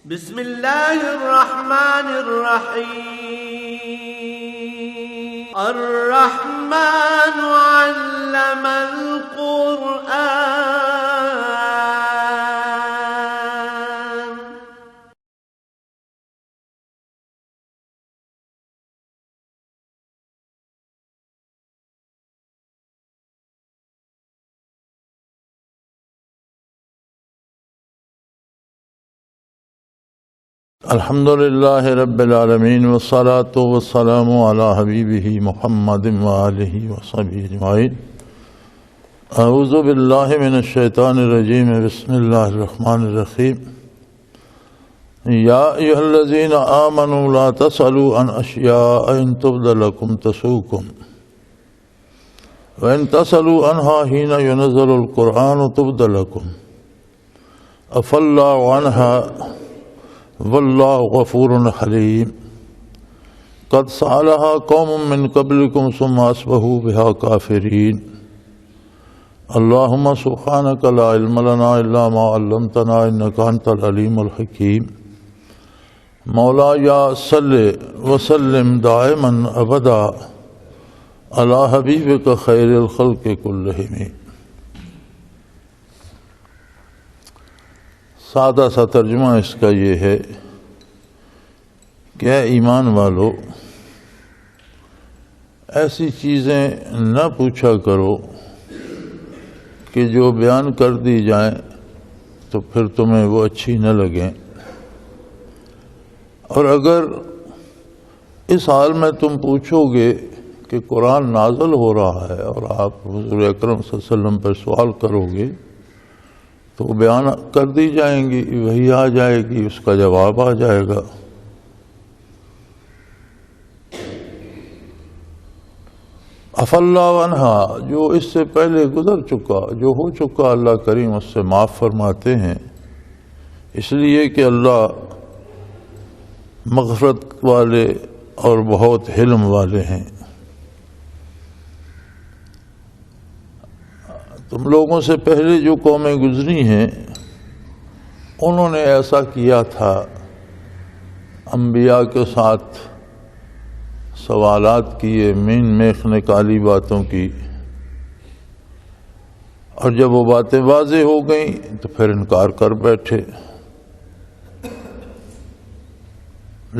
بسم اللہ الرحمن الرحیم الرحمن علم القرآن الحمد للہ رب العالمین والصلاة والسلام علی حبیبہ محمد وآلہ وصحبہ اجمعین۔ اعوذ باللہ من الشیطان الرجیم، بسم اللہ الرحمن الرحیم۔ یا ایھا الذین آمنوا لا تسألوا عن اشیاء ان تبد لکم تسؤکم وان تسألوا عنہا حین ینزل القرآن تبد لکم عفا اللہ عنہا واللہ غفور حلیم۔ قد سألها قوم من قبلكم ثم أصبحوا بها كافرين۔ اللهم سبحانك لا علم لنا إلا ما علمتنا إنك أنت العليم الحكيم۔ مولاي صل وسلم دائما أبدا على حبيبك خير الخلق كلهم۔ سادہ سا ترجمہ اس کا یہ ہے کہ اے ایمان والو، ایسی چیزیں نہ پوچھا کرو کہ جو بیان کر دی جائیں تو پھر تمہیں وہ اچھی نہ لگیں، اور اگر اس حال میں تم پوچھو گے کہ قرآن نازل ہو رہا ہے اور آپ حضور اکرم صلی اللہ علیہ وسلم پر سوال کرو گے تو بیان کر دی جائیں گی، وہی آ جائے گی، اس کا جواب آ جائے گا۔ عفا اللہ عنہا، جو اس سے پہلے گزر چکا، جو ہو چکا، اللہ کریم اس سے معاف فرماتے ہیں، اس لیے کہ اللہ مغفرت والے اور بہت حلم والے ہیں۔ تم لوگوں سے پہلے جو قومیں گزری ہیں انہوں نے ایسا کیا تھا، انبیاء کے ساتھ سوالات کیے، مین میخ نکالی باتوں کی، اور جب وہ باتیں واضح ہو گئیں تو پھر انکار کر بیٹھے۔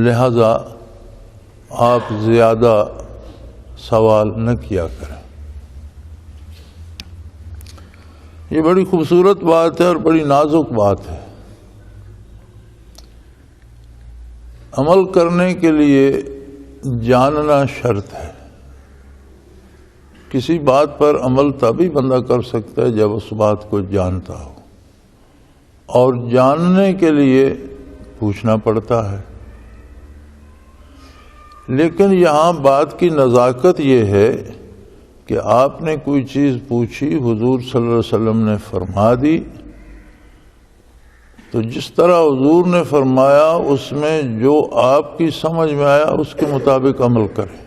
لہذا آپ زیادہ سوال نہ کیا کریں۔ یہ بڑی خوبصورت بات ہے اور بڑی نازک بات ہے۔ عمل کرنے کے لیے جاننا شرط ہے۔ کسی بات پر عمل تبھی بندہ کر سکتا ہے جب اس بات کو جانتا ہو، اور جاننے کے لیے پوچھنا پڑتا ہے۔ لیکن یہاں بات کی نزاکت یہ ہے کہ آپ نے کوئی چیز پوچھی، حضور صلی اللہ علیہ وسلم نے فرما دی، تو جس طرح حضور نے فرمایا اس میں جو آپ کی سمجھ میں آیا اس کے مطابق عمل کریں،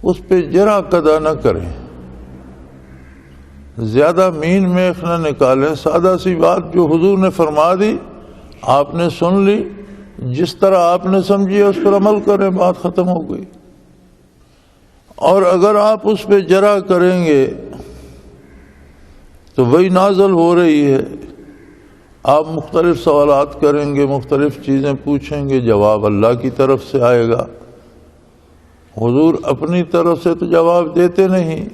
اس پہ جرا قدا نہ کریں، زیادہ مین میخ نہ نکالیں۔ سادہ سی بات جو حضور نے فرما دی، آپ نے سن لی، جس طرح آپ نے سمجھی اس پر عمل کریں، بات ختم ہو گئی۔ اور اگر آپ اس پہ جرا کریں گے تو وہی نازل ہو رہی ہے، آپ مختلف سوالات کریں گے، مختلف چیزیں پوچھیں گے، جواب اللہ کی طرف سے آئے گا۔ حضور اپنی طرف سے تو جواب دیتے نہیں۔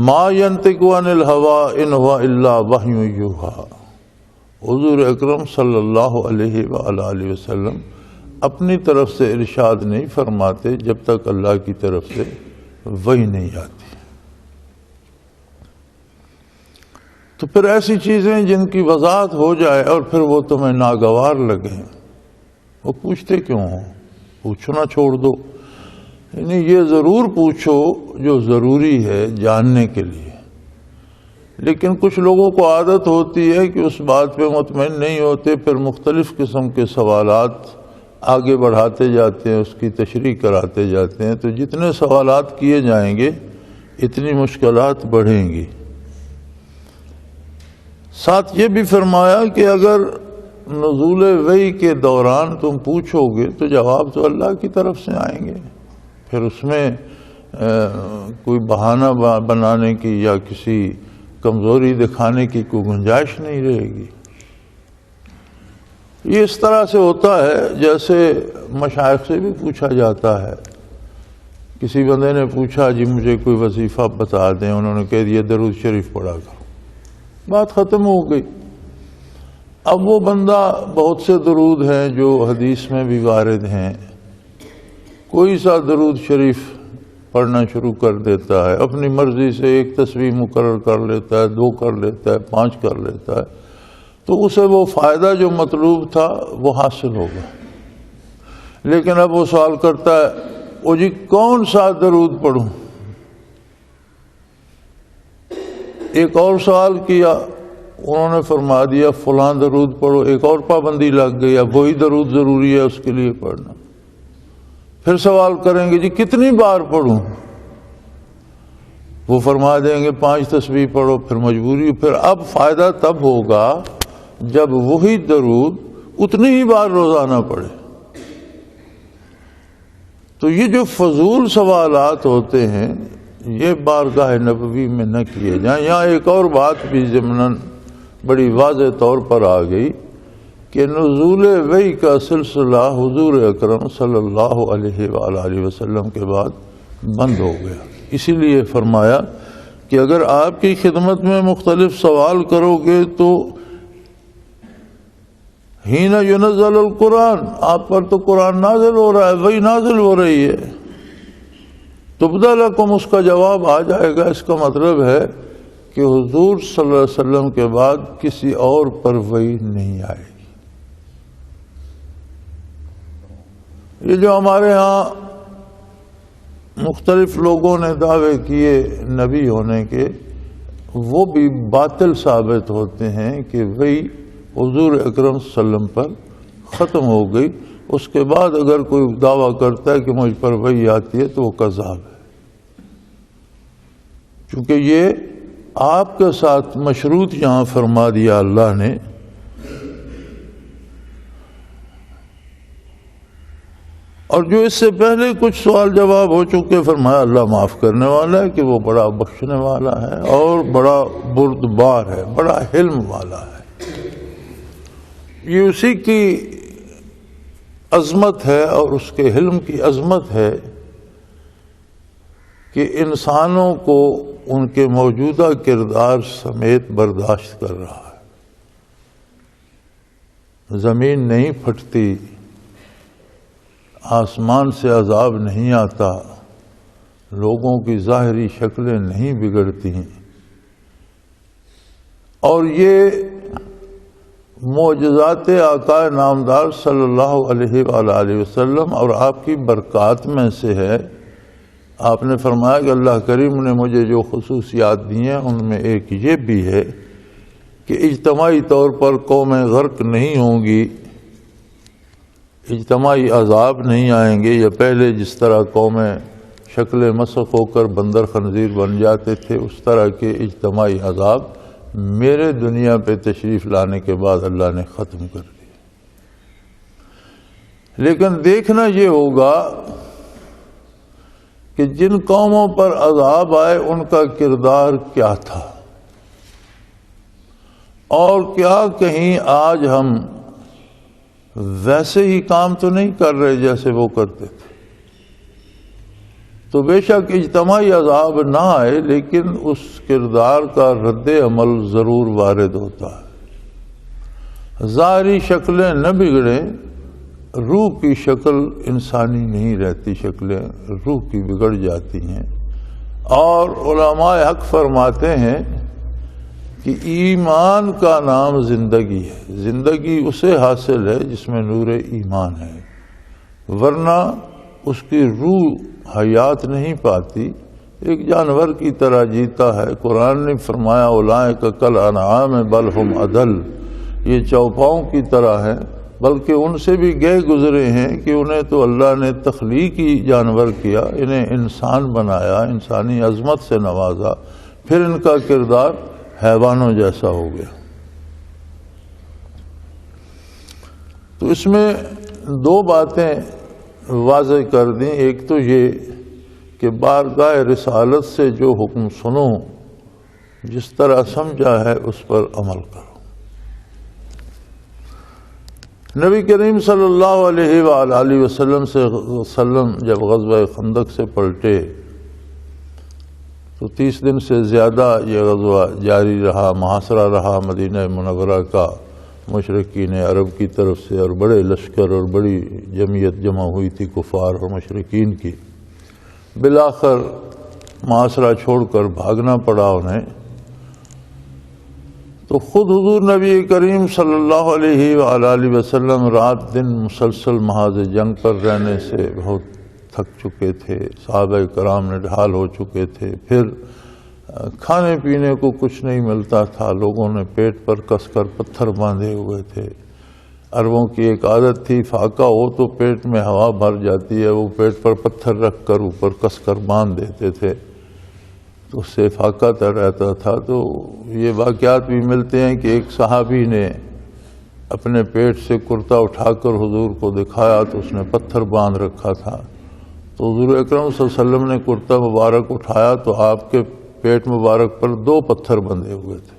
ما ینطق عن الہویٰ ان ہوا الا وحی یوحیٰ۔ حضور اکرم صلی اللہ علیہ وآلہ وسلم اپنی طرف سے ارشاد نہیں فرماتے جب تک اللہ کی طرف سے وحی نہیں آتی۔ تو پھر ایسی چیزیں جن کی وضاحت ہو جائے اور پھر وہ تمہیں ناگوار لگیں، وہ پوچھتے کیوں ہو؟ پوچھنا چھوڑ دو۔ یعنی یہ ضرور پوچھو جو ضروری ہے جاننے کے لیے، لیکن کچھ لوگوں کو عادت ہوتی ہے کہ اس بات پہ مطمئن نہیں ہوتے، پھر مختلف قسم کے سوالات آگے بڑھاتے جاتے ہیں، اس کی تشریح کراتے جاتے ہیں، تو جتنے سوالات کیے جائیں گے اتنی مشکلات بڑھیں گی۔ ساتھ یہ بھی فرمایا کہ اگر نزول وحی کے دوران تم پوچھو گے تو جواب تو اللہ کی طرف سے آئیں گے، پھر اس میں کوئی بہانہ بنانے کی یا کسی کمزوری دکھانے کی کوئی گنجائش نہیں رہے گی۔ یہ اس طرح سے ہوتا ہے جیسے مشائخ سے بھی پوچھا جاتا ہے۔ کسی بندے نے پوچھا جی مجھے کوئی وظیفہ بتا دیں، انہوں نے کہہ دیا درود شریف پڑھا کرو، بات ختم ہو گئی۔ اب وہ بندہ بہت سے درود ہیں جو حدیث میں بھی وارد ہیں، کوئی سا درود شریف پڑھنا شروع کر دیتا ہے، اپنی مرضی سے ایک تسبیح مقرر کر لیتا ہے، 2 کر لیتا ہے، 5 کر لیتا ہے، تو اسے وہ فائدہ جو مطلوب تھا وہ حاصل ہوگا۔ لیکن اب وہ سوال کرتا ہے او جی کون سا درود پڑھوں؟ ایک اور سوال کیا، انہوں نے فرما دیا فلاں درود پڑھو، ایک اور پابندی لگ گئی، اب وہی درود ضروری ہے اس کے لیے پڑھنا۔ پھر سوال کریں گے جی کتنی بار پڑھوں؟ وہ فرما دیں گے 5 تسبیح پڑھو، پھر مجبوری، پھر اب فائدہ تب ہوگا جب وہی درود اتنی ہی بار روزانہ پڑھے۔ تو یہ جو فضول سوالات ہوتے ہیں یہ بارگاہ نبوی میں نہ کیے جائیں۔ یہاں ایک اور بات بھی ضمناً بڑی واضح طور پر آ گئی کہ نزول وحی کا سلسلہ حضور اکرم صلی اللہ علیہ وآلہ وسلم کے بعد بند ہو گیا۔ اسی لیے فرمایا کہ اگر آپ کی خدمت میں مختلف سوال کرو گے تو حین ینزل القرآن، آپ پر تو قرآن نازل ہو رہا ہے، وحی نازل ہو رہی ہے، تبدأ لکم اس کا جواب آ جائے گا۔ اس کا مطلب ہے کہ حضور صلی اللہ علیہ وسلم کے بعد کسی اور پر وحی نہیں آئے گی۔ یہ جو ہمارے ہاں مختلف لوگوں نے دعوے کیے نبی ہونے کے، وہ بھی باطل ثابت ہوتے ہیں کہ وحی حضور اکرم صلی اللہ علیہ وسلم پر ختم ہو گئی۔ اس کے بعد اگر کوئی دعویٰ کرتا ہے کہ مجھ پر وحی آتی ہے تو وہ کذاب ہے، چونکہ یہ آپ کے ساتھ مشروط یہاں فرما دیا اللہ نے۔ اور جو اس سے پہلے کچھ سوال جواب ہو چکے، فرمایا اللہ معاف کرنے والا ہے کہ وہ بڑا بخشنے والا ہے اور بڑا بردبار ہے، بڑا حلم والا ہے۔ یہ اسی کی عظمت ہے اور اس کے حلم کی عظمت ہے کہ انسانوں کو ان کے موجودہ کردار سمیت برداشت کر رہا ہے۔ زمین نہیں پھٹتی، آسمان سے عذاب نہیں آتا، لوگوں کی ظاہری شکلیں نہیں بگڑتی ہیں، اور یہ معجزات آقا نامدار صلی اللہ علیہ وآلہ وسلم اور آپ کی برکات میں سے ہے۔ آپ نے فرمایا کہ اللہ کریم نے مجھے جو خصوصیات دی ہیں ان میں ایک یہ بھی ہے کہ اجتماعی طور پر قومیں غرق نہیں ہوں گی، اجتماعی عذاب نہیں آئیں گے، یا پہلے جس طرح قومیں شکل مسخ ہو کر بندر خنزیر بن جاتے تھے اس طرح کے اجتماعی عذاب میرے دنیا پہ تشریف لانے کے بعد اللہ نے ختم کر دیا۔ لیکن دیکھنا یہ ہوگا کہ جن قوموں پر عذاب آئے ان کا کردار کیا تھا، اور کیا کہیں آج ہم ویسے ہی کام تو نہیں کر رہے جیسے وہ کرتے تھے۔ تو بے شک اجتماعی عذاب نہ آئے لیکن اس کردار کا رد عمل ضرور وارد ہوتا ہے۔ ظاہری شکلیں نہ بگڑیں، روح کی شکل انسانی نہیں رہتی، شکلیں روح کی بگڑ جاتی ہیں۔ اور علماء حق فرماتے ہیں کہ ایمان کا نام زندگی ہے، زندگی اسے حاصل ہے جس میں نور ایمان ہے، ورنہ اس کی روح حیات نہیں پاتی، ایک جانور کی طرح جیتا ہے۔ قرآن نے فرمایا اولئک کالانعام بل ہم اضل، یہ چوپاؤں کی طرح ہے، بلکہ ان سے بھی گئے گزرے ہیں کہ انہیں تو اللہ نے تخلیقی جانور کیا، انہیں انسان بنایا، انسانی عظمت سے نوازا، پھر ان کا کردار حیوانوں جیسا ہو گیا۔ اس میں دو باتیں واضح کر دیں. ایک تو یہ کہ بارگاہ رسالت سے جو حکم سنو جس طرح سمجھا ہے اس پر عمل کرو. نبی کریم صلی اللہ علیہ وآلہ وسلم جب غزوہ خندق سے پلٹے تو 30 دن سے زیادہ یہ غزوہ جاری رہا، محاصرہ رہا مدینہ منورہ کا مشرکین عرب کی طرف سے، اور بڑے لشکر اور بڑی جمعیت جمع ہوئی تھی کفار اور مشرکین کی. بالآخر محاصرہ چھوڑ کر بھاگنا پڑا انہیں. تو خود حضور نبی کریم صلی اللہ علیہ وآلہ وسلم رات دن مسلسل محاذ جنگ پر رہنے سے بہت تھک چکے تھے، صحابہ کرام نڈھال ہو چکے تھے. پھر کھانے پینے کو کچھ نہیں ملتا تھا، لوگوں نے پیٹ پر کس کر پتھر باندھے ہوئے تھے. عربوں کی ایک عادت تھی، فاقہ ہو تو پیٹ میں ہوا بھر جاتی ہے، وہ پیٹ پر پتھر رکھ کر اوپر کس کر باندھ دیتے تھے تو اس سے فاقہ تر رہتا تھا. تو یہ واقعات بھی ملتے ہیں کہ ایک صحابی نے اپنے پیٹ سے کرتا اٹھا کر حضور کو دکھایا تو اس نے پتھر باندھ رکھا تھا. تو حضور اکرم صلی اللہ علیہ وسلم نے کرتا مبارک اٹھایا تو آپ کے پیٹ مبارک پر 2 پتھر بندھے ہوئے تھے.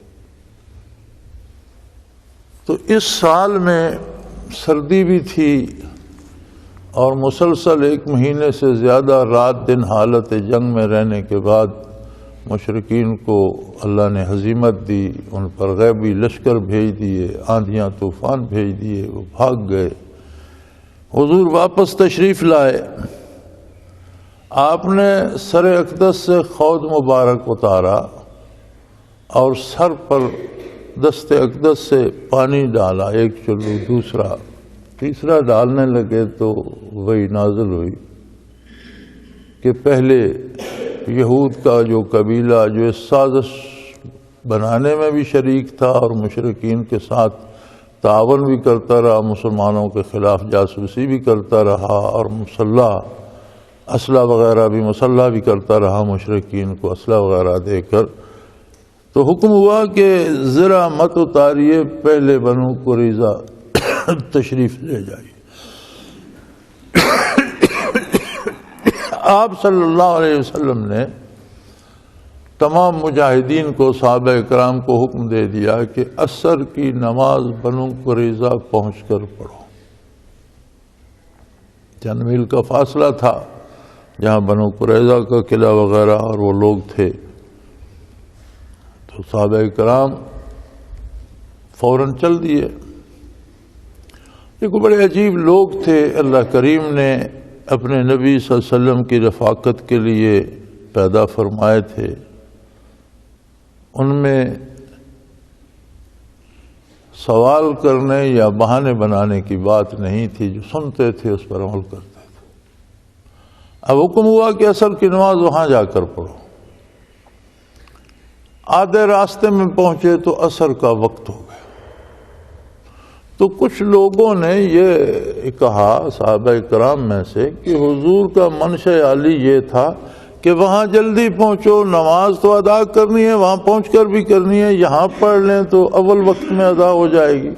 تو اس سال میں سردی بھی تھی اور مسلسل 1 مہینے سے زیادہ رات دن حالت جنگ میں رہنے کے بعد مشرکین کو اللہ نے ہزیمت دی، ان پر غیبی لشکر بھیج دیے، آندھیاں طوفان بھیج دیے، وہ بھاگ گئے. حضور واپس تشریف لائے. آپ نے سر اقدس سے خود مبارک اتارا اور سر پر دست اقدس سے پانی ڈالا، ایک چلو دوسرا تیسرا ڈالنے لگے تو وہی نازل ہوئی کہ پہلے یہود کا جو قبیلہ جو اس سازش بنانے میں بھی شریک تھا اور مشرکین کے ساتھ تعاون بھی کرتا رہا، مسلمانوں کے خلاف جاسوسی بھی کرتا رہا اور اسلحہ وغیرہ بھی مسلح بھی کرتا رہا مشرکین کو اسلحہ وغیرہ دے کر. تو حکم ہوا کہ ذرا مت اتاریے، پہلے بنو قریظہ تشریف لے جائیے. آپ صلی اللہ علیہ وسلم نے تمام مجاہدین کو، صحابہ کرام کو حکم دے دیا کہ عصر کی نماز بنو قریظہ پہنچ کر پڑھو. چند میل کا فاصلہ تھا جہاں بنو قریظہ کا قلعہ وغیرہ اور وہ لوگ تھے. تو صحابہ کرام فوراً چل دیے. یہ بڑے عجیب لوگ تھے، اللہ کریم نے اپنے نبی صلی اللہ علیہ وسلم کی رفاقت کے لیے پیدا فرمائے تھے. ان میں سوال کرنے یا بہانے بنانے کی بات نہیں تھی، جو سنتے تھے اس پر عمل کرتے تھے. اب حکم ہوا کہ عصر کی نماز وہاں جا کر پڑھو. آدھے راستے میں پہنچے تو عصر کا وقت ہو گیا. تو کچھ لوگوں نے یہ کہا صحابہ کرام میں سے کہ حضور کا منشا عالی یہ تھا کہ وہاں جلدی پہنچو، نماز تو ادا کرنی ہے، وہاں پہنچ کر بھی کرنی ہے، یہاں پڑھ لیں تو اول وقت میں ادا ہو جائے گی.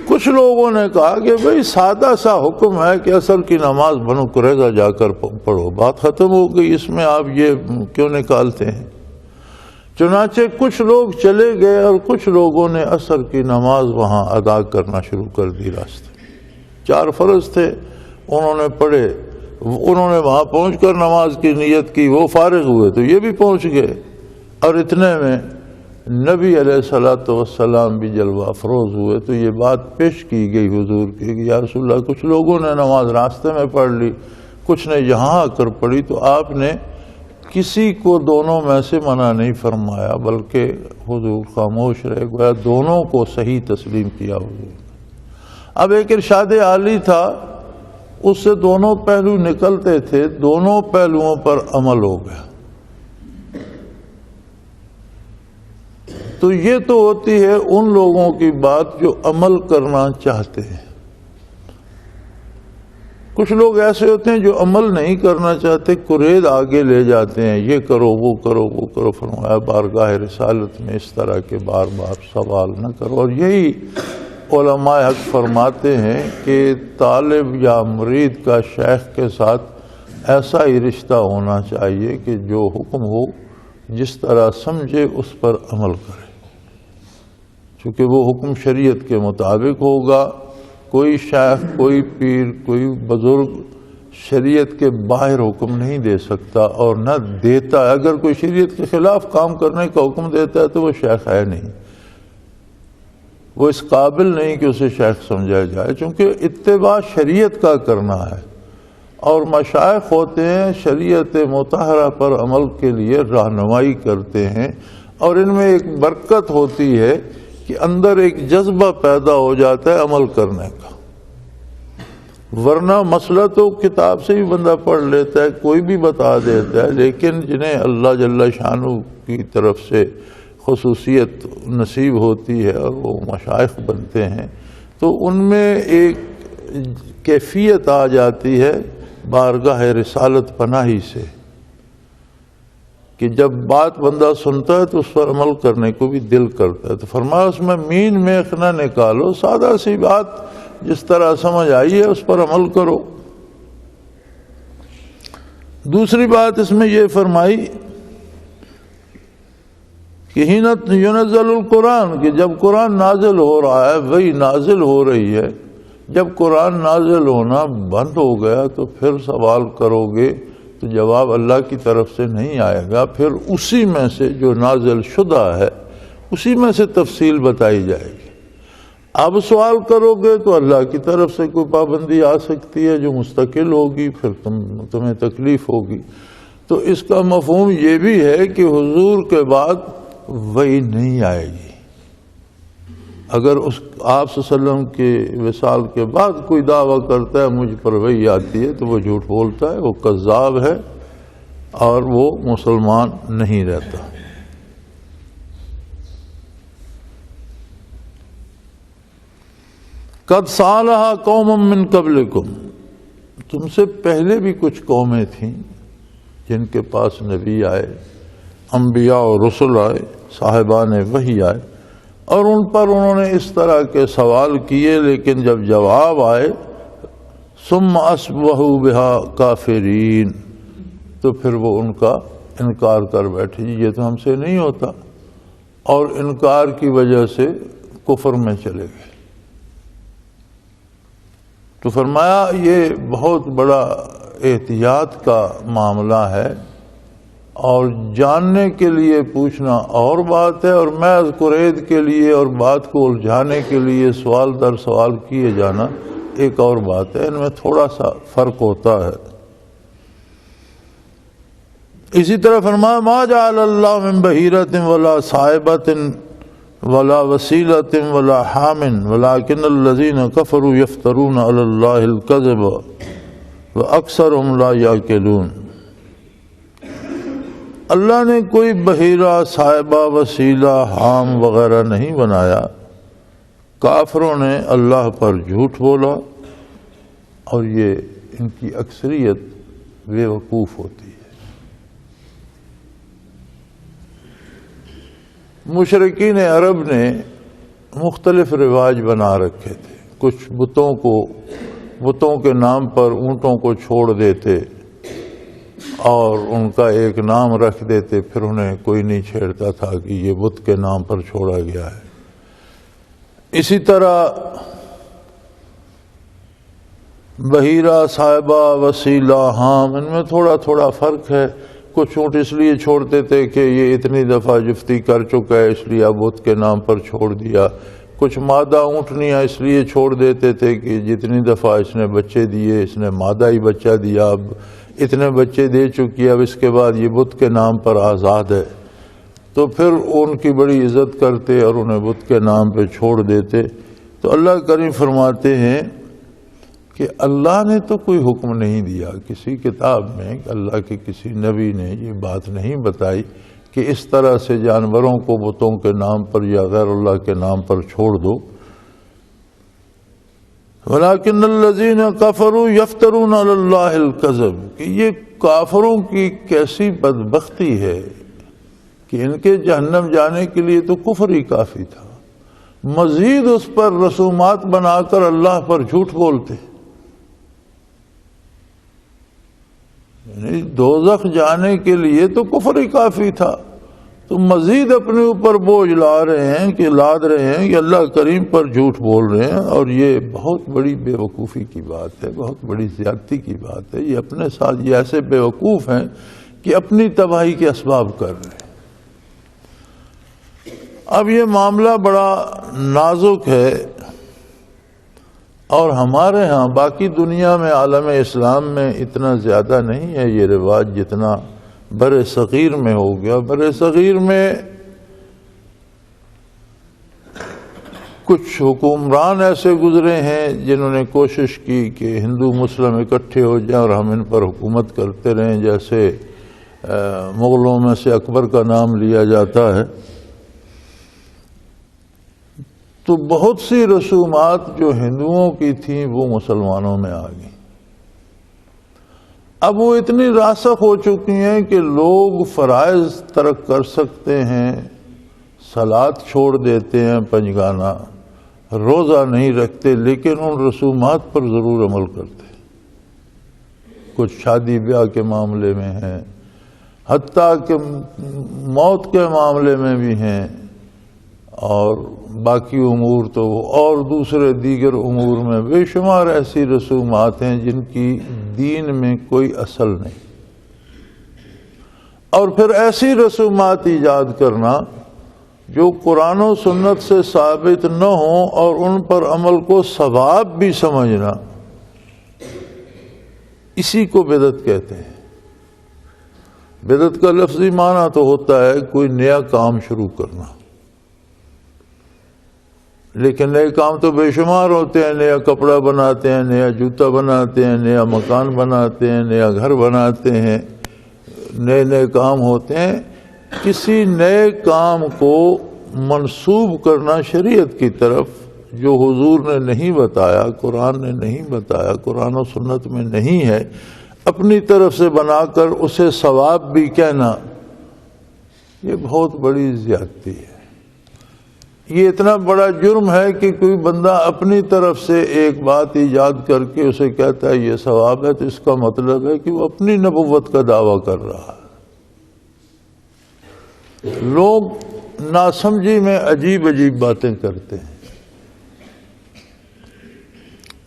کچھ لوگوں نے کہا کہ بھئی سادہ سا حکم ہے کہ عصر کی نماز بنو قریظہ جا کر پڑھو، بات ختم ہو گئی، اس میں آپ یہ کیوں نکالتے ہیں. چنانچہ کچھ لوگ چلے گئے اور کچھ لوگوں نے عصر کی نماز وہاں ادا کرنا شروع کر دی. راستے 4 فرض تھے، انہوں نے پڑھے، انہوں نے وہاں پہنچ کر نماز کی نیت کی، وہ فارغ ہوئے تو یہ بھی پہنچ گئے. اور اتنے میں نبی علیہ الصلوۃ والسلام بھی جلوہ افروز ہوئے. تو یہ بات پیش کی گئی حضور کی کہ یا رسول اللہ کچھ لوگوں نے نماز راستے میں پڑھ لی، کچھ نے یہاں آ کر پڑھی. تو آپ نے کسی کو دونوں میں سے منع نہیں فرمایا، بلکہ حضور خاموش رہ گیا، دونوں کو صحیح تسلیم کیا حضور. اب ایک ارشاد عالی تھا، اس سے دونوں پہلو نکلتے تھے، دونوں پہلوؤں پر عمل ہو گیا. تو یہ تو ہوتی ہے ان لوگوں کی بات جو عمل کرنا چاہتے ہیں. کچھ لوگ ایسے ہوتے ہیں جو عمل نہیں کرنا چاہتے، قرید آگے لے جاتے ہیں، یہ کرو وہ کرو وہ کرو. فرمایا بارگاہ رسالت میں اس طرح کے بار بار سوال نہ کرو. اور یہی علماء حق فرماتے ہیں کہ طالب یا مرید کا شیخ کے ساتھ ایسا ہی رشتہ ہونا چاہیے کہ جو حکم ہو جس طرح سمجھے اس پر عمل کرے، چونکہ وہ حکم شریعت کے مطابق ہوگا۔ کوئی شیخ، کوئی پیر، کوئی بزرگ شریعت کے باہر حکم نہیں دے سکتا اور نہ دیتا ہے۔ اگر کوئی شریعت کے خلاف کام کرنے کا حکم دیتا ہے تو وہ شیخ ہے نہیں، وہ اس قابل نہیں کہ اسے شیخ سمجھا جائے، چونکہ اتباع شریعت کا کرنا ہے، اور مشائخ ہوتے ہیں شریعت مطہرہ پر عمل کے لیے رہنمائی کرتے ہیں، اور ان میں ایک برکت ہوتی ہے کہ اندر ایک جذبہ پیدا ہو جاتا ہے عمل کرنے کا۔ ورنہ مسئلہ تو کتاب سے بھی بندہ پڑھ لیتا ہے، کوئی بھی بتا دیتا ہے، لیکن جنہیں اللہ جل شانہ کی طرف سے خصوصیت نصیب ہوتی ہے اور وہ مشائخ بنتے ہیں تو ان میں ایک کیفیت آ جاتی ہے بارگاہ رسالت پناہی سے، کہ جب بات بندہ سنتا ہے تو اس پر عمل کرنے کو بھی دل کرتا ہے۔ تو فرمایا اس میں مین میخ نہ نکالو، سادہ سی بات جس طرح سمجھ آئی ہے اس پر عمل کرو۔ دوسری بات اس میں یہ فرمائی کہ حینت ینزل القرآن، کہ جب قرآن نازل ہو رہا ہے، وہی نازل ہو رہی ہے، جب قرآن نازل ہونا بند ہو گیا تو پھر سوال کرو گے تو جواب اللہ کی طرف سے نہیں آئے گا، پھر اسی میں سے جو نازل شدہ ہے اسی میں سے تفصیل بتائی جائے گی۔ اب سوال کرو گے تو اللہ کی طرف سے کوئی پابندی آ سکتی ہے جو مستقل ہوگی، پھر تمہیں تکلیف ہوگی۔ تو اس کا مفہوم یہ بھی ہے کہ حضور کے بعد وحی نہیں آئے گی۔ اگر آپ صلی اللہ علیہ وسلم کے وصال کے بعد کوئی دعویٰ کرتا ہے مجھ پر وحی آتی ہے تو وہ جھوٹ بولتا ہے، وہ کذاب ہے اور وہ مسلمان نہیں رہتا۔ قد سالھا قوم من قبلکم، تم سے پہلے بھی کچھ قومیں تھیں جن کے پاس نبی آئے، انبیاء اور رسل آئے، صاحبان وحی آئے، اور ان پر انہوں نے اس طرح کے سوال کیے، لیکن جب جواب آئے ثم اصبحوا بہا کافرین، تو پھر وہ ان کا انکار کر بیٹھے، یہ تو ہم سے نہیں ہوتا، اور انکار کی وجہ سے کفر میں چلے گئے۔ تو فرمایا یہ بہت بڑا احتیاط کا معاملہ ہے، اور جاننے کے لیے پوچھنا اور بات ہے، اور محض قرید کے لیے اور بات کو الجھانے کے لیے سوال در سوال کیے جانا ایک اور بات ہے، ان میں تھوڑا سا فرق ہوتا ہے۔ اسی طرح فرمایا ما جعل اللہ من بحیرۃ ولا صائبۃ ولا وسیلۃ ولا حام ولکن الذین کفروا یفترون علی اللہ الکذب واکثرهم لا یعقلون۔ اللہ نے کوئی بحیرہ، صائبہ، وسیلہ، حام وغیرہ نہیں بنایا، کافروں نے اللہ پر جھوٹ بولا، اور یہ ان کی اکثریت بے وقوف ہوتی ہے۔ مشرکین عرب نے مختلف رواج بنا رکھے تھے، کچھ بتوں کے نام پر اونٹوں کو چھوڑ دیتے اور ان کا ایک نام رکھ دیتے، پھر انہیں کوئی نہیں چھیڑتا تھا کہ یہ بت کے نام پر چھوڑا گیا ہے۔ اسی طرح بحیرہ، صائبہ، وسیلہ، حام، ان میں تھوڑا تھوڑا فرق ہے۔ کچھ اونٹ اس لیے چھوڑتے تھے کہ یہ اتنی دفعہ جفتی کر چکا ہے اس لیے اب بت کے نام پر چھوڑ دیا، کچھ مادہ اونٹنیاں اس لیے چھوڑ دیتے تھے کہ جتنی دفعہ اس نے بچے دیے اس نے مادہ ہی بچہ دیا، اب اتنے بچے دے چکی، اب اس کے بعد یہ بت کے نام پر آزاد ہے، تو پھر ان کی بڑی عزت کرتے اور انہیں بت کے نام پہ چھوڑ دیتے۔ تو اللہ کریم فرماتے ہیں کہ اللہ نے تو کوئی حکم نہیں دیا کسی کتاب میں، اللہ کے کسی نبی نے یہ بات نہیں بتائی کہ اس طرح سے جانوروں کو بتوں کے نام پر یا غیر اللہ کے نام پر چھوڑ دو۔ وَلَكِنَّ الَّذِينَ كَفَرُوا يَفْتَرُونَ عَلَى اللَّهِ الْكَذِبَ، کہ یہ کافروں کی کیسی بدبختی ہے کہ ان کے جہنم جانے کے لیے تو کفر ہی کافی تھا، مزید اس پر رسومات بنا کر اللہ پر جھوٹ بولتے. یعنی دوزخ جانے کے لیے تو کفر ہی کافی تھا، تو مزید اپنے اوپر بوجھ لاد رہے ہیں کہ اللہ کریم پر جھوٹ بول رہے ہیں. اور یہ بہت بڑی بے وقوفی کی بات ہے، بہت بڑی زیادتی کی بات ہے. یہ اپنے ساتھ یہ ایسے بے وقوف ہیں کہ اپنی تباہی کے اسباب کر رہے ہیں. اب یہ معاملہ بڑا نازک ہے، اور ہمارے ہاں باقی دنیا میں عالم اسلام میں اتنا زیادہ نہیں ہے یہ رواج جتنا بر صغیر میں ہو گیا. بر صغیر میں کچھ حکمران ایسے گزرے ہیں جنہوں نے کوشش کی کہ ہندو مسلم اکٹھے ہو جائیں اور ہم ان پر حکومت کرتے رہیں. جیسے مغلوں میں سے اکبر کا نام لیا جاتا ہے. تو بہت سی رسومات جو ہندوؤں کی تھیں وہ مسلمانوں میں آ گئیں. اب وہ اتنی راسخ ہو چکی ہیں کہ لوگ فرائض ترک کر سکتے ہیں، صلات چھوڑ دیتے ہیں پنجگانہ، روزہ نہیں رکھتے، لیکن ان رسومات پر ضرور عمل کرتے ہیں. کچھ شادی بیاہ کے معاملے میں ہیں، حتیٰ کہ موت کے معاملے میں بھی ہیں، اور باقی امور تو اور دوسرے دیگر امور میں بے شمار ایسی رسومات ہیں جن کی دین میں کوئی اصل نہیں. اور پھر ایسی رسومات ایجاد کرنا جو قرآن و سنت سے ثابت نہ ہوں اور ان پر عمل کو ثواب بھی سمجھنا، اسی کو بدعت کہتے ہیں. بدعت کا لفظی معنی تو ہوتا ہے کوئی نیا کام شروع کرنا، لیکن نئے کام تو بے شمار ہوتے ہیں. نیا کپڑا بناتے ہیں، نیا جوتا بناتے ہیں، نیا مکان بناتے ہیں، نیا گھر بناتے ہیں، نئے کام ہوتے ہیں. کسی نئے کام کو منسوب کرنا شریعت کی طرف جو حضور نے نہیں بتایا، قرآن نے نہیں بتایا، قرآن و سنت میں نہیں ہے، اپنی طرف سے بنا کر اسے ثواب بھی کہنا، یہ بہت بڑی زیادتی ہے. یہ اتنا بڑا جرم ہے کہ کوئی بندہ اپنی طرف سے ایک بات ایجاد کر کے اسے کہتا ہے یہ ثواب ہے، تو اس کا مطلب ہے کہ وہ اپنی نبوت کا دعویٰ کر رہا ہے. لوگ ناسمجھی میں عجیب عجیب باتیں کرتے ہیں.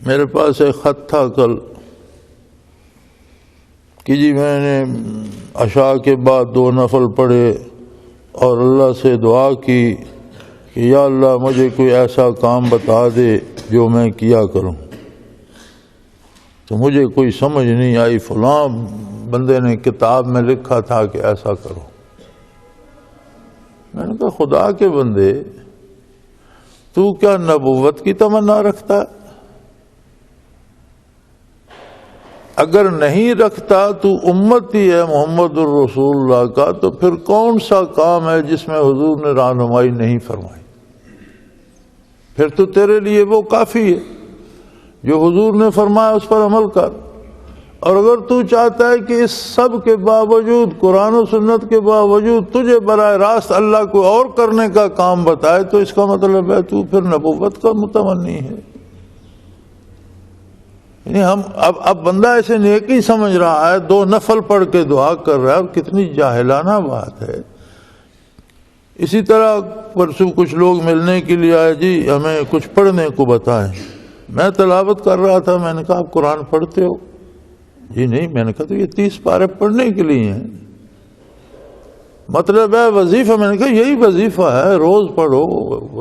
میرے پاس ایک خط تھا کل کہ جی میں نے عشاء کے بعد 2 نفل پڑھے اور اللہ سے دعا کی کہ یا اللہ مجھے کوئی ایسا کام بتا دے جو میں کیا کروں. تو مجھے کوئی سمجھ نہیں آئی. فلاں بندے نے کتاب میں لکھا تھا کہ ایسا کرو. میں نے کہا خدا کے بندے، تو کیا نبوت کی تمنا رکھتا؟ اگر نہیں رکھتا تو امتی ہے محمد الرسول اللہ کا، تو پھر کون سا کام ہے جس میں حضور نے رہنمائی نہیں فرمائی؟ پھر تو تیرے لیے وہ کافی ہے، جو حضور نے فرمایا اس پر عمل کر. اور اگر تو چاہتا ہے کہ اس سب کے باوجود، قرآن و سنت کے باوجود تجھے براہ راست اللہ کو اور کرنے کا کام بتائے، تو اس کا مطلب ہے تو پھر نبوت کا متمنی ہے. یعنی ہم اب بندہ ایسے نیکی سمجھ رہا ہے، 2 نفل پڑھ کے دعا کر رہا ہے، اور کتنی جاہلانہ بات ہے. اسی طرح پرسوں کچھ لوگ ملنے کے لیے آئے، جی ہمیں کچھ پڑھنے کو بتائیں. میں تلاوت کر رہا تھا. میں نے کہا آپ قرآن پڑھتے ہو؟ جی نہیں. میں نے کہا تو یہ 30 پارے پڑھنے کے لیے ہیں. مطلب ہے وظیفہ. میں نے کہا یہی وظیفہ ہے، روز پڑھو،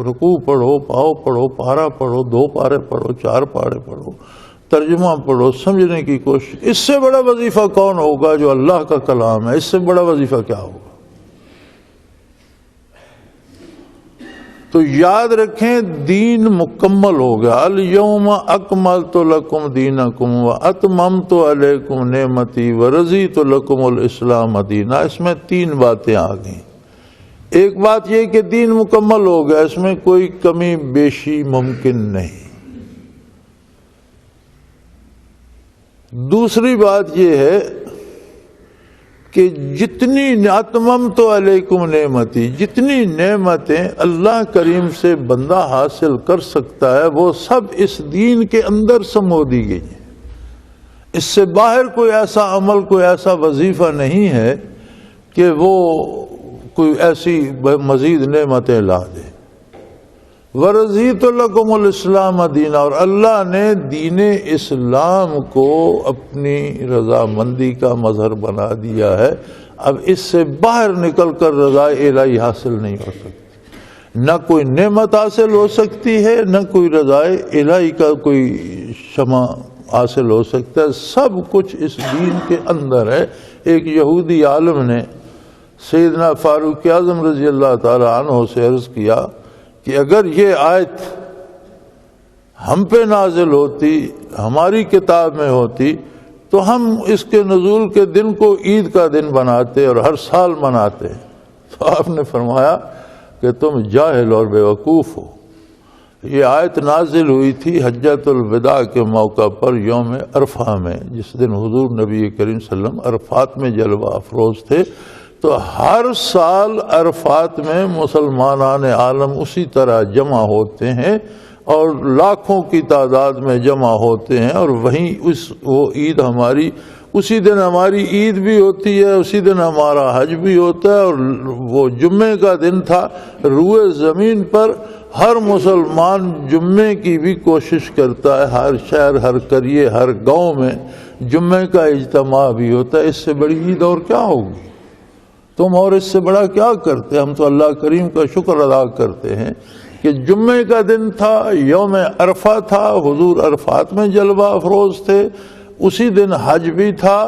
رکوع پڑھو، پاؤ پڑھو، پارا پڑھو، 2 پارے پڑھو، 4 پارے پڑھو، ترجمہ پڑھو، سمجھنے کی کوشش. اس سے بڑا وظیفہ کون ہوگا جو اللہ کا کلام ہے؟ اس سے بڑا وظیفہ کیا ہوگا؟ تو یاد رکھیں دین مکمل ہو گیا. الیوم اکملت لکم دینکم واتممت علیکم نعمتی ورضیت لکم الاسلام دینا. اس میں 3 باتیں آ گئیں. ایک بات یہ کہ دین مکمل ہو گیا، اس میں کوئی کمی بیشی ممکن نہیں. دوسری بات یہ ہے کہ جتنی اتممت علیکم نعمتی، جتنی نعمتیں اللہ کریم سے بندہ حاصل کر سکتا ہے وہ سب اس دین کے اندر سمو دی گئی ہیں۔ اس سے باہر کوئی ایسا عمل، کوئی ایسا وظیفہ نہیں ہے کہ وہ کوئی ایسی مزید نعمتیں لا دے۔ وَرَضِيتُ لَكُمُ الْإِسْلَامَ دِينًا، اور اللہ نے دین اسلام کو اپنی رضامندی کا مظہر بنا دیا ہے۔ اب اس سے باہر نکل کر رضا الہی حاصل نہیں ہو سکتی، نہ کوئی نعمت حاصل ہو سکتی ہے، نہ کوئی رضا الہی کا کوئی شمع حاصل ہو سکتا ہے۔ سب کچھ اس دین کے اندر ہے۔ ایک یہودی عالم نے سیدنا فاروق اعظم رضی اللہ تعالی عنہ سے عرض کیا کہ اگر یہ آیت ہم پہ نازل ہوتی، ہماری کتاب میں ہوتی، تو ہم اس کے نزول کے دن کو عید کا دن بناتے اور ہر سال مناتے۔ تو آپ نے فرمایا کہ تم جاہل اور بے وقوف ہو۔ یہ آیت نازل ہوئی تھی حجۃ الوداع کے موقع پر یوم عرفہ میں، جس دن حضور نبی کریم صلی اللہ علیہ وسلم عرفات میں جلوہ افروز تھے۔ تو ہر سال عرفات میں مسلمانان عالم اسی طرح جمع ہوتے ہیں اور لاکھوں کی تعداد میں جمع ہوتے ہیں، اور وہیں وہ عید ہماری، اسی دن ہماری عید بھی ہوتی ہے، اسی دن ہمارا حج بھی ہوتا ہے۔ اور وہ جمعے کا دن تھا، روئے زمین پر ہر مسلمان جمعے کی بھی کوشش کرتا ہے، ہر شہر، ہر قریے، ہر گاؤں میں جمعے کا اجتماع بھی ہوتا ہے۔ اس سے بڑی عید اور کیا ہوگی؟ تم اور اس سے بڑا کیا کرتے؟ ہم تو اللہ کریم کا شکر ادا کرتے ہیں کہ جمعے کا دن تھا، یوم عرفہ تھا، حضور عرفات میں جلوہ افروز تھے، اسی دن حج بھی تھا،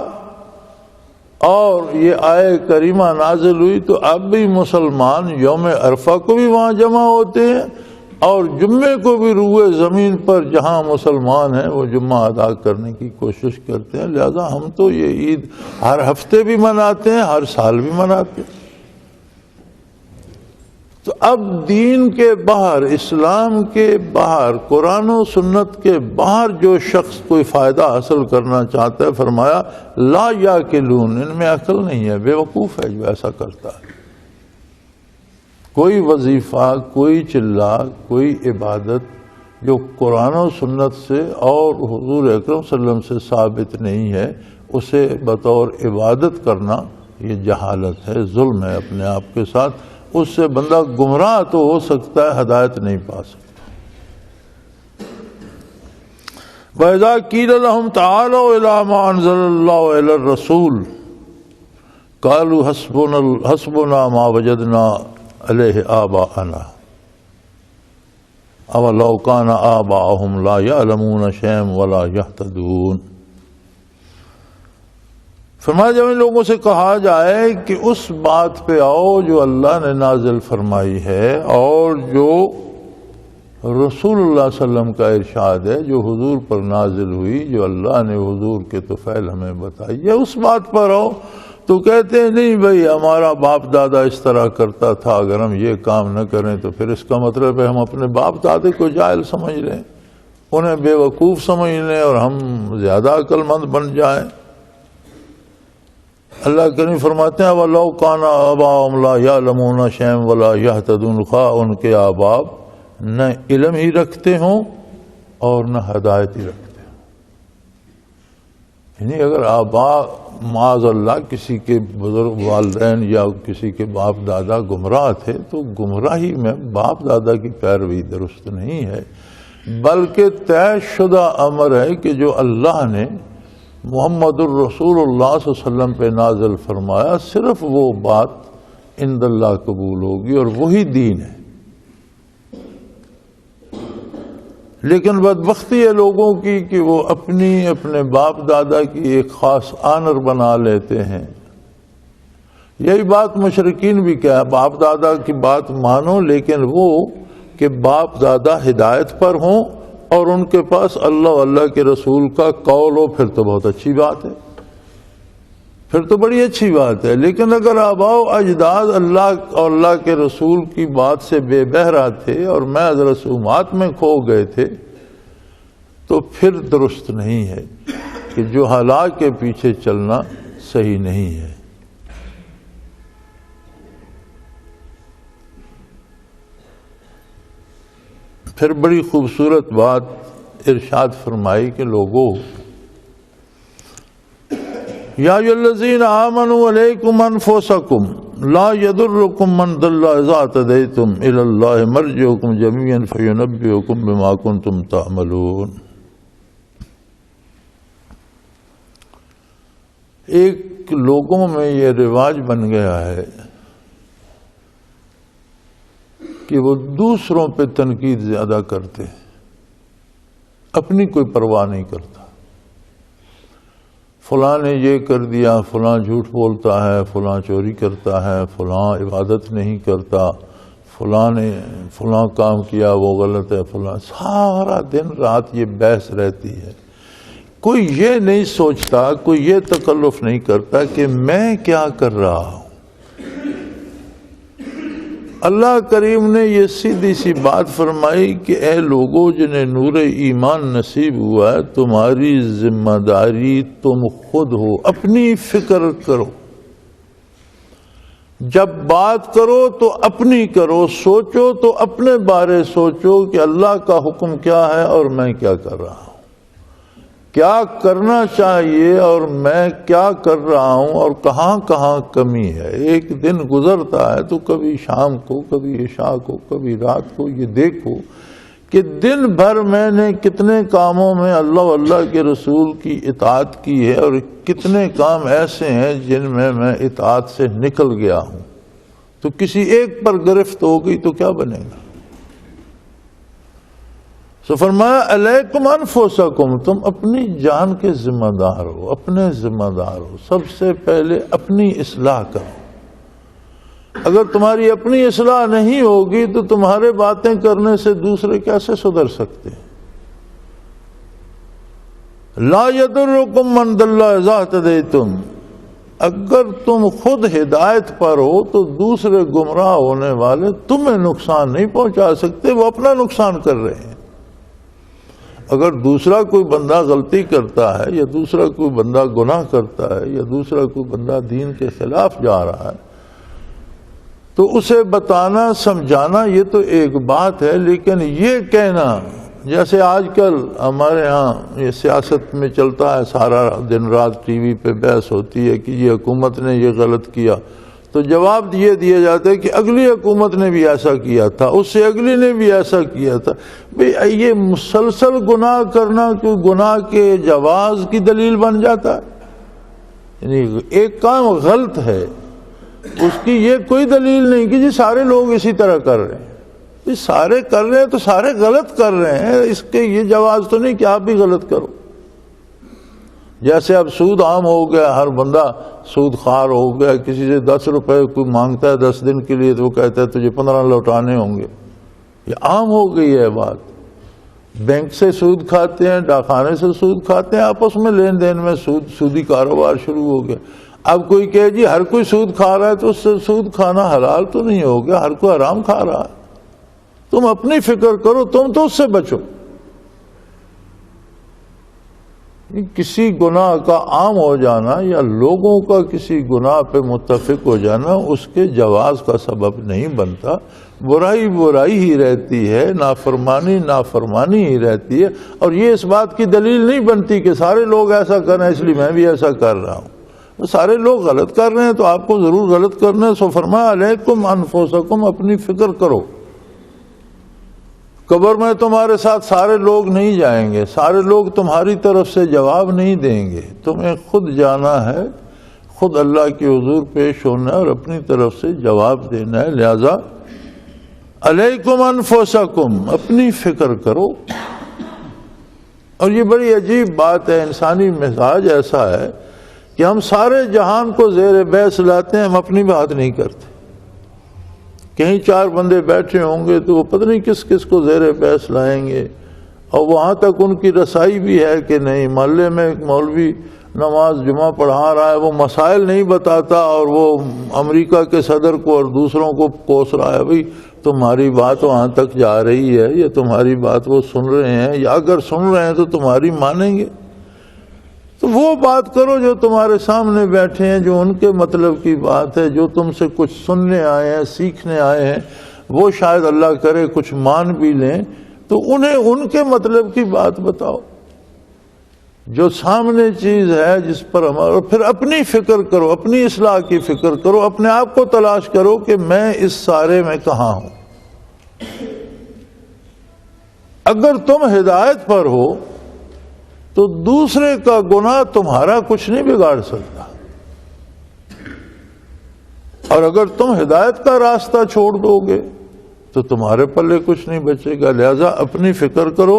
اور یہ آیہ کریمہ نازل ہوئی۔ تو اب بھی مسلمان یوم عرفہ کو بھی وہاں جمع ہوتے ہیں اور جمعے کو بھی روئے زمین پر جہاں مسلمان ہیں وہ جمعہ ادا کرنے کی کوشش کرتے ہیں۔ لہذا ہم تو یہ عید ہر ہفتے بھی مناتے ہیں، ہر سال بھی مناتے ہیں۔ تو اب دین کے باہر، اسلام کے باہر، قرآن و سنت کے باہر جو شخص کوئی فائدہ حاصل کرنا چاہتا ہے، فرمایا لا یاکلون، ان میں عقل نہیں ہے، بے وقوف ہے جو ایسا کرتا ہے۔ کوئی وظیفہ، کوئی چلا، کوئی عبادت جو قرآن و سنت سے اور حضور اکرم صلی اللہ علیہ وسلم سے ثابت نہیں ہے، اسے بطور عبادت کرنا یہ جہالت ہے، ظلم ہے اپنے آپ کے ساتھ۔ اس سے بندہ گمراہ تو ہو سکتا ہے، ہدایت نہیں پا سکتا۔ وَإِذَا قِيلَ لَهُمْ تَعَالَوْا إِلَىٰ مَا أَنزَلَ اللَّهُ وَإِلَى الرَّسُولِ قَالُوا حَسْبُنَا مَا وَجَدْنَا علیہ آباءنا اولو کان آباؤہم لا یعلمون شیئا ولا یہتدون۔ فرمایا جب ان لوگوں سے کہا جائے کہ اس بات پہ آؤ جو اللہ نے نازل فرمائی ہے اور جو رسول اللہ صلی اللہ علیہ وسلم کا ارشاد ہے، جو حضور پر نازل ہوئی، جو اللہ نے حضور کے طفیل ہمیں بتائی ہے، اس بات پر آؤ، تو کہتے ہیں نہیں بھائی ہمارا باپ دادا اس طرح کرتا تھا، اگر ہم یہ کام نہ کریں تو پھر اس کا مطلب ہے ہم اپنے باپ دادے کو جاہل سمجھ لیں، انہیں بے وقوف سمجھ لیں اور ہم زیادہ عقل مند بن جائیں۔ اللہ کریم فرماتے ہیں وَلَوْ كَانَ آبَاؤُهُمْ لَا يَعْلَمُونَ شَيْئًا وَلَا يَهْتَدُونَ، خواہ ان کے آباء نہ علم ہی رکھتے ہوں اور نہ ہدایت ہی رکھتے ہوں۔ یعنی اگر آباء معاذ اللہ کسی کے بزرگ والدین یا کسی کے باپ دادا گمراہ تھے تو گمراہی میں باپ دادا کی پیروی درست نہیں ہے، بلکہ طے شدہ امر ہے کہ جو اللہ نے محمد الرسول اللہ صلی اللہ علیہ وسلم پہ نازل فرمایا صرف وہ بات عند اللہ قبول ہوگی اور وہی دین ہے۔ لیکن بدبختی ہے لوگوں کی کہ وہ اپنے باپ دادا کی ایک خاص آنر بنا لیتے ہیں۔ یہی بات مشرکین بھی کہا، باپ دادا کی بات مانو لیکن وہ کہ باپ دادا ہدایت پر ہوں اور ان کے پاس اللہ و اللہ کے رسول کا قول ہو، پھر تو بہت اچھی بات ہے، پھر تو بڑی اچھی بات ہے۔ لیکن اگر آباء و اجداد اللہ اور اللہ کے رسول کی بات سے بے بہرا تھے اور محض رسومات میں کھو گئے تھے تو پھر درست نہیں ہے کہ جو حالات کے پیچھے چلنا صحیح نہیں ہے۔ پھر بڑی خوبصورت بات ارشاد فرمائی کہ لوگوں یا ایھا الذین آمنوا علیکم انفسکم لا یضرکم من ضل اذا اهتدیتم الی اللہ مرجعکم جمیعا فینبئکم بما کنتم تعملون۔ ایک لوگوں میں یہ رواج بن گیا ہے کہ وہ دوسروں پہ تنقید زیادہ کرتے ہیں، اپنی کوئی پرواہ نہیں کرتا۔ فلاں نے یہ کر دیا، فلاں جھوٹ بولتا ہے، فلاں چوری کرتا ہے، فلاں عبادت نہیں کرتا، فلاں نے فلاں کام کیا وہ غلط ہے، فلاں، سارا دن رات یہ بحث رہتی ہے۔ کوئی یہ نہیں سوچتا، کوئی یہ تکلف نہیں کرتا کہ میں کیا کر رہا ہوں۔ اللہ کریم نے یہ سیدھی سی بات فرمائی کہ اے لوگوں جنہیں نور ایمان نصیب ہوا ہے، تمہاری ذمہ داری تم خود ہو، اپنی فکر کرو، جب بات کرو تو اپنی کرو، سوچو تو اپنے بارے سوچو کہ اللہ کا حکم کیا ہے اور میں کیا کر رہا ہوں، کیا کرنا چاہیے اور میں کیا کر رہا ہوں اور کہاں کہاں کمی ہے۔ ایک دن گزرتا ہے تو کبھی شام کو، کبھی عشاء کو، کبھی رات کو یہ دیکھو کہ دن بھر میں نے کتنے کاموں میں اللہ اللہ کے رسول کی اطاعت کی ہے اور کتنے کام ایسے ہیں جن میں اطاعت سے نکل گیا ہوں۔ تو کسی ایک پر گرفت ہو گئی تو کیا بنے گا؟ تو فرمایا علیکم انفسکم، تم اپنی جان کے ذمہ دار ہو، اپنے ذمہ دار ہو، سب سے پہلے اپنی اصلاح کرو۔ اگر تمہاری اپنی اصلاح نہیں ہوگی تو تمہارے باتیں کرنے سے دوسرے کیسے سدھر سکتے ہیں؟ لا یضرکم من ضل اذا اهتدیتم، اگر تم خود ہدایت پر ہو تو دوسرے گمراہ ہونے والے تمہیں نقصان نہیں پہنچا سکتے، وہ اپنا نقصان کر رہے ہیں۔ اگر دوسرا کوئی بندہ غلطی کرتا ہے یا دوسرا کوئی بندہ گناہ کرتا ہے یا دوسرا کوئی بندہ دین کے خلاف جا رہا ہے تو اسے بتانا سمجھانا یہ تو ایک بات ہے، لیکن یہ کہنا جیسے آج کل ہمارے ہاں یہ سیاست میں چلتا ہے، سارا دن رات ٹی وی پہ بحث ہوتی ہے کہ یہ حکومت نے یہ غلط کیا، تو جواب یہ دیا جاتا ہے کہ اگلی حکومت نے بھی ایسا کیا تھا، اس سے اگلی نے بھی ایسا کیا تھا۔ بھئی یہ مسلسل گناہ کرنا کوئی گناہ کے جواز کی دلیل بن جاتا ہے؟ یعنی ایک کام غلط ہے اس کی یہ کوئی دلیل نہیں کہ جی سارے لوگ اسی طرح کر رہے ہیں۔ سارے کر رہے ہیں تو سارے غلط کر رہے ہیں، اس کے یہ جواز تو نہیں کہ آپ بھی غلط کرو۔ جیسے اب سود عام ہو گیا، ہر بندہ سود خوار ہو گیا، کسی سے 10 روپے کوئی مانگتا ہے 10 دن کے لیے تو وہ کہتا ہے تجھے 15 لوٹانے ہوں گے، یہ عام ہو گئی ہے بات۔ بینک سے سود کھاتے ہیں، ڈاکخانے سے سود کھاتے ہیں، آپس میں لین دین میں سودی کاروبار شروع ہو گیا۔ اب کوئی کہے جی ہر کوئی سود کھا رہا ہے تو اس سے سود کھانا حلال تو نہیں ہو گیا، ہر کوئی حرام کھا رہا ہے۔ تم اپنی فکر کرو، تم تو اس سے بچو۔ کسی گناہ کا عام ہو جانا یا لوگوں کا کسی گناہ پہ متفق ہو جانا اس کے جواز کا سبب نہیں بنتا، برائی برائی ہی رہتی ہے، نافرمانی نافرمانی ہی رہتی ہے، اور یہ اس بات کی دلیل نہیں بنتی کہ سارے لوگ ایسا کر رہے ہیں اس لیے میں بھی ایسا کر رہا ہوں۔ سارے لوگ غلط کر رہے ہیں تو آپ کو ضرور غلط کرنا ہے۔ سو فرمایا علیکم انفسکم، اپنی فکر کرو۔ قبر میں تمہارے ساتھ سارے لوگ نہیں جائیں گے، سارے لوگ تمہاری طرف سے جواب نہیں دیں گے، تمہیں خود جانا ہے، خود اللہ کے حضور پیش ہونا ہے اور اپنی طرف سے جواب دینا ہے۔ لہذا علیکم انفسکم، اپنی فکر کرو۔ اور یہ بڑی عجیب بات ہے، انسانی مزاج ایسا ہے کہ ہم سارے جہان کو زیر بحث لاتے ہیں، ہم اپنی بات نہیں کرتے۔ کہیں 4 بندے بیٹھے ہوں گے تو وہ پتہ نہیں کس کس کو زیر بحث لائیں گے، اور وہاں تک ان کی رسائی بھی ہے کہ نہیں، محلے میں ایک مولوی نماز جمعہ پڑھا رہا ہے، وہ مسائل نہیں بتاتا اور وہ امریکہ کے صدر کو اور دوسروں کو کوس رہا ہے، بھئی تمہاری بات وہاں تک جا رہی ہے یا تمہاری بات وہ سن رہے ہیں، یا اگر سن رہے ہیں تو تمہاری مانیں گے؟ تو وہ بات کرو جو تمہارے سامنے بیٹھے ہیں، جو ان کے مطلب کی بات ہے، جو تم سے کچھ سننے آئے ہیں، سیکھنے آئے ہیں، وہ شاید اللہ کرے کچھ مان بھی لیں، تو انہیں ان کے مطلب کی بات بتاؤ، جو سامنے چیز ہے جس پر ہمارا، پھر اپنی فکر کرو، اپنی اصلاح کی فکر کرو، اپنے آپ کو تلاش کرو کہ میں اس سارے میں کہاں ہوں۔ اگر تم ہدایت پر ہو تو دوسرے کا گناہ تمہارا کچھ نہیں بگاڑ سکتا، اور اگر تم ہدایت کا راستہ چھوڑ دو گے تو تمہارے پلے کچھ نہیں بچے گا۔ لہذا اپنی فکر کرو،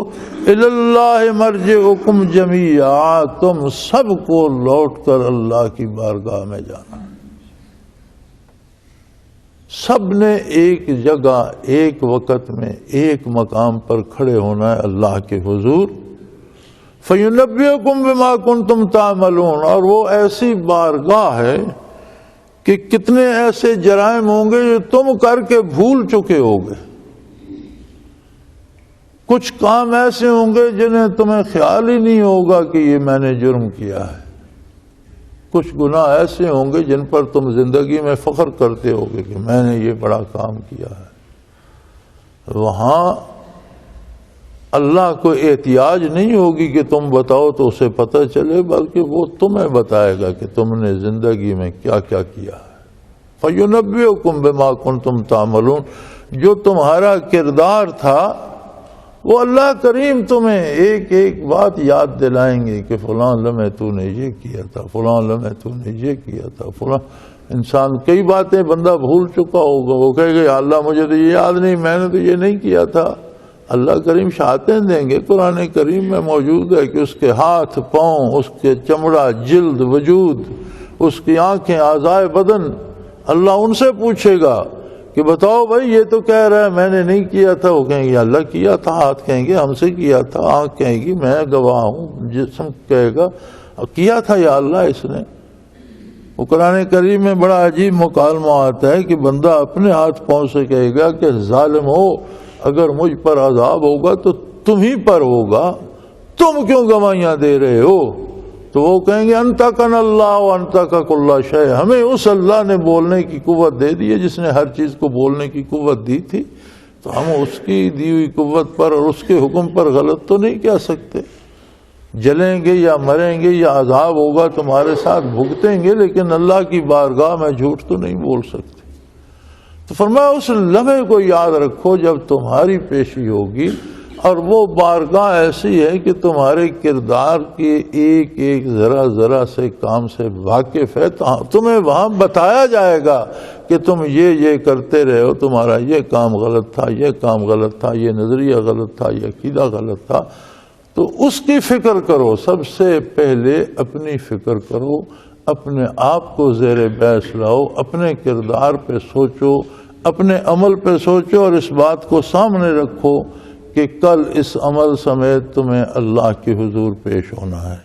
الی اللہ مرجعکم جمیعا، تم سب کو لوٹ کر اللہ کی بارگاہ میں جانا۔ سب نے ایک جگہ، ایک وقت میں، ایک مقام پر کھڑے ہونا ہے اللہ کے حضور۔ فَيُنَبِّئُكُم بِمَا كُنتُمْ تَعْمَلُونَ، اور وہ ایسی بارگاہ ہے کہ کتنے ایسے جرائم ہوں گے جو تم کر کے بھول چکے ہوگے، کچھ کام ایسے ہوں گے جنہیں تمہیں خیال ہی نہیں ہوگا کہ یہ میں نے جرم کیا ہے، کچھ گناہ ایسے ہوں گے جن پر تم زندگی میں فخر کرتے ہوگے کہ میں نے یہ بڑا کام کیا ہے۔ وہاں اللہ کو احتیاج نہیں ہوگی کہ تم بتاؤ تو اسے پتہ چلے، بلکہ وہ تمہیں بتائے گا کہ تم نے زندگی میں کیا کیا کیا ہے۔ فَيُنَبِّئُكُم بِمَا كُنتُمْ تَعْمَلُونَ، جو تمہارا کردار تھا وہ اللہ کریم تمہیں ایک ایک بات یاد دلائیں گے کہ فلاں لمحے تو نے یہ کیا تھا، فلاں لمحے تو نے یہ کیا تھا، فلاں۔ انسان کئی باتیں بندہ بھول چکا ہوگا، وہ کہے گا یا اللہ مجھے تو یہ یاد نہیں، میں نے تو یہ نہیں کیا تھا۔ اللہ کریم شہادتیں دیں گے، قرآن کریم میں موجود ہے کہ اس کے ہاتھ پاؤں، اس کے چمڑا، جلد، وجود، اس کی آنکھیں، اعضائے بدن، اللہ ان سے پوچھے گا کہ بتاؤ بھائی یہ تو کہہ رہا ہے میں نے نہیں کیا تھا، وہ کہیں گے اللہ کیا تھا، ہاتھ کہیں گے ہم سے کیا تھا، آنکھ کہیں گی میں گواہ ہوں، جسم کہے گا کیا تھا یا اللہ اس نے۔ وہ قرآن کریم میں بڑا عجیب مکالمہ آتا ہے کہ بندہ اپنے ہاتھ پاؤں سے کہے گا کہ ظالم ہو، اگر مجھ پر عذاب ہوگا تو تم ہی پر ہوگا، تم کیوں گواہیاں دے رہے ہو؟ تو وہ کہیں گے انطقنا اللہ وانطق کل شیء، ہمیں اس اللہ نے بولنے کی قوت دے دی ہے جس نے ہر چیز کو بولنے کی قوت دی تھی، تو ہم اس کی دی ہوئی قوت پر اور اس کے حکم پر غلط تو نہیں کہہ سکتے۔ جلیں گے یا مریں گے یا عذاب ہوگا تمہارے ساتھ بھگتیں گے، لیکن اللہ کی بارگاہ میں جھوٹ تو نہیں بول سکتے۔ تو فرمایا اس لمحے کو یاد رکھو جب تمہاری پیشی ہوگی، اور وہ بارگاہ ایسی ہے کہ تمہارے کردار کے ایک ایک ذرا ذرا سے کام سے واقف ہے، تمہیں وہاں بتایا جائے گا کہ تم یہ کرتے رہے ہو، تمہارا یہ کام غلط تھا، یہ کام غلط تھا، یہ نظریہ غلط تھا، یہ عقیدہ غلط تھا۔ تو اس کی فکر کرو، سب سے پہلے اپنی فکر کرو، اپنے آپ کو زیر بحث لاؤ، اپنے کردار پہ سوچو، اپنے عمل پہ سوچو، اور اس بات کو سامنے رکھو کہ کل اس عمل سمیت تمہیں اللہ کے حضور پیش ہونا ہے۔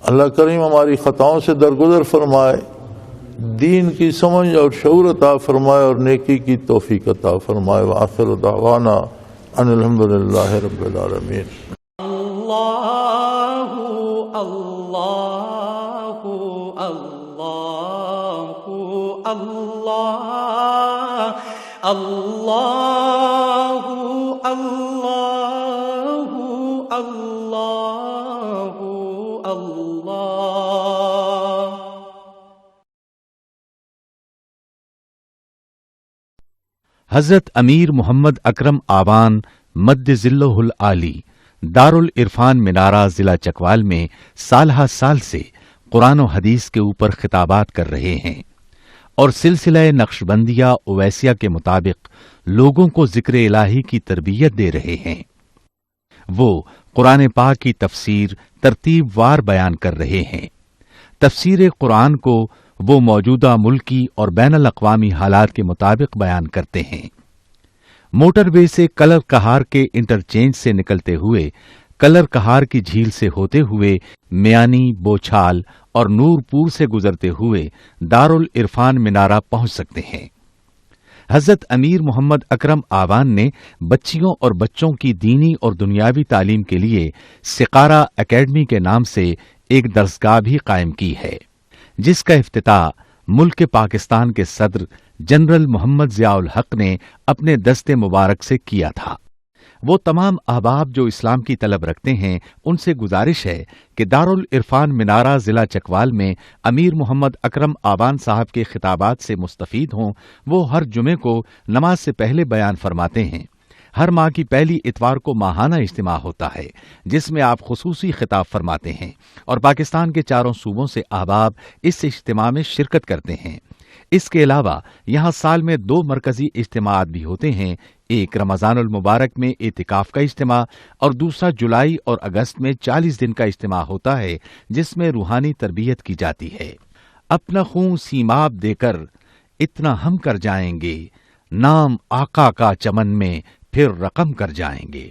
اللہ کریم ہماری خطاؤں سے درگزر فرمائے، دین کی سمجھ اور شعور عطا فرمائے، اور نیکی کی توفیق عطا فرمائے۔ وآخر دعوانا ان الحمدللہ رب العالمین۔ اللہ اللہ اللہ اللہ اللہ اللہ اللہ اللہ۔ حضرت امیر محمد اکرم آوان مد ذلہ العالی دارالعرفان منارہ ضلع چکوال میں سالہ سال سے قرآن و حدیث کے اوپر خطابات کر رہے ہیں، اور سلسلہ نقشبندیہ اویسیہ کے مطابق لوگوں کو ذکر الہی کی تربیت دے رہے ہیں۔ وہ قرآن پاک کی تفسیر ترتیب وار بیان کر رہے ہیں۔ تفسیر قرآن کو وہ موجودہ ملکی اور بین الاقوامی حالات کے مطابق بیان کرتے ہیں۔ موٹر وے سے کلر کہار کے انٹرچینج سے نکلتے ہوئے، کلر کہار کی جھیل سے ہوتے ہوئے، میانی، بوچھال اور نور پور سے گزرتے ہوئے دارالعرفان منارہ پہنچ سکتے ہیں۔ حضرت امیر محمد اکرم آوان نے بچیوں اور بچوں کی دینی اور دنیاوی تعلیم کے لیے سقارہ اکیڈمی کے نام سے ایک درسگاہ بھی قائم کی ہے، جس کا افتتاح ملک پاکستان کے صدر جنرل محمد ضیاء الحق نے اپنے دست مبارک سے کیا تھا۔ وہ تمام احباب جو اسلام کی طلب رکھتے ہیں ان سے گزارش ہے کہ دارالعرفان منارہ ضلع چکوال میں امیر محمد اکرم آبان صاحب کے خطابات سے مستفید ہوں۔ وہ ہر جمعے کو نماز سے پہلے بیان فرماتے ہیں۔ ہر ماہ کی پہلی اتوار کو ماہانہ اجتماع ہوتا ہے جس میں آپ خصوصی خطاب فرماتے ہیں اور پاکستان کے چاروں صوبوں سے احباب اس اجتماع میں شرکت کرتے ہیں۔ اس کے علاوہ یہاں سال میں 2 مرکزی اجتماعات بھی ہوتے ہیں، ایک رمضان المبارک میں اعتکاف کا اجتماع اور دوسرا جولائی اور اگست میں 40 دن کا اجتماع ہوتا ہے جس میں روحانی تربیت کی جاتی ہے۔ اپنا خون سیماب دے کر اتنا ہم کر جائیں گے، نام آقا کا چمن میں پھر رقم کر جائیں گے۔